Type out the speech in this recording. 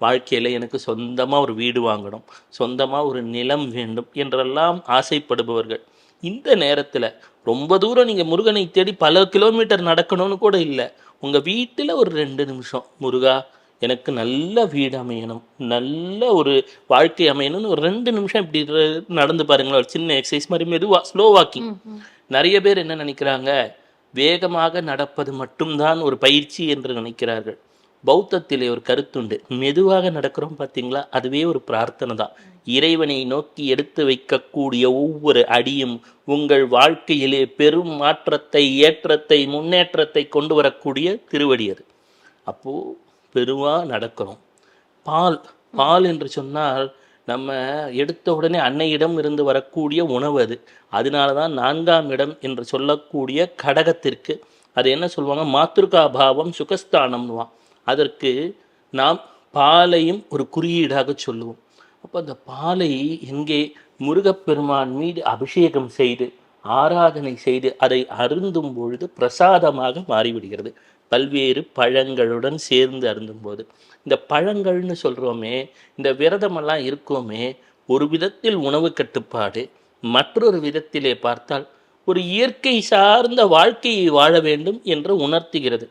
வாழ்க்கையில் எனக்கு சொந்தமாக ஒரு வீடு வாங்கணும், சொந்தமாக ஒரு நிலம் வேண்டும் என்றெல்லாம் ஆசைப்படுபவர்கள். இந்த நேரத்தில் ரொம்ப தூரம் நீங்கள் முருகனை தேடி பல கிலோமீட்டர் நடக்கணும்னு கூட இல்லை. உங்கள் வீட்டில் ஒரு 2 நிமிஷம், முருகா எனக்கு நல்ல வீடு அமையணும், நல்ல ஒரு வாழ்க்கை அமையணும்னு ஒரு 2 நிமிஷம் இப்படி நடந்து பாருங்களேன். ஒரு சின்ன எக்ஸசைஸ் மாதிரி, மெதுவாக, ஸ்லோ வாக்கிங். நிறைய பேர் என்ன நினைக்கிறாங்க, வேகமாக நடப்பது மட்டும்தான் ஒரு பயிற்சி என்று நினைக்கிறார்கள். பௌத்தத்திலே ஒரு கருத்துண்டு, மெதுவாக நடக்கிறோம் பார்த்தீங்களா, அதுவே ஒரு பிரார்த்தனை தான். இறைவனை நோக்கி எடுத்து வைக்கக்கூடிய ஒவ்வொரு அடியும் உங்கள் வாழ்க்கையிலே பெரும் மாற்றத்தை, ஏற்றத்தை, முன்னேற்றத்தை கொண்டு வரக்கூடிய திருவடி அது. அப்போது பெருவாக நடக்கிறோம். பால் பால் என்று சொன்னால் நம்ம எடுத்த உடனே அன்னையிடம் இருந்து வரக்கூடிய உணவு அது. அதனால தான் 4ஆம் இடம் என்று சொல்லக்கூடிய கடகத்திற்கு அது என்ன சொல்லுவாங்க, மாத்ருகா பாவம் சுகஸ்தானம்னுவான். அதற்கு நாம் பாலையும் ஒரு குறியீடாக சொல்லுவோம். அப்போ அந்த பாலை எங்கே முருகப்பெருமான் மீது அபிஷேகம் செய்து ஆராதனை செய்து அதை அருந்தும் பொழுது பிரசாதமாக மாறிவிடுகிறது. பல்வேறு பழங்களுடன் சேர்ந்து அருந்தும்போது, இந்த பழங்கள்னு சொல்கிறோமே, இந்த விரதமெல்லாம் இருக்கோமே, ஒரு விதத்தில் உணவு கட்டுப்பாடு, மற்றொரு விதத்திலே பார்த்தால் ஒரு இயற்கை சார்ந்த வாழ்க்கையை வாழ வேண்டும் என்று உணர்த்துகிறது.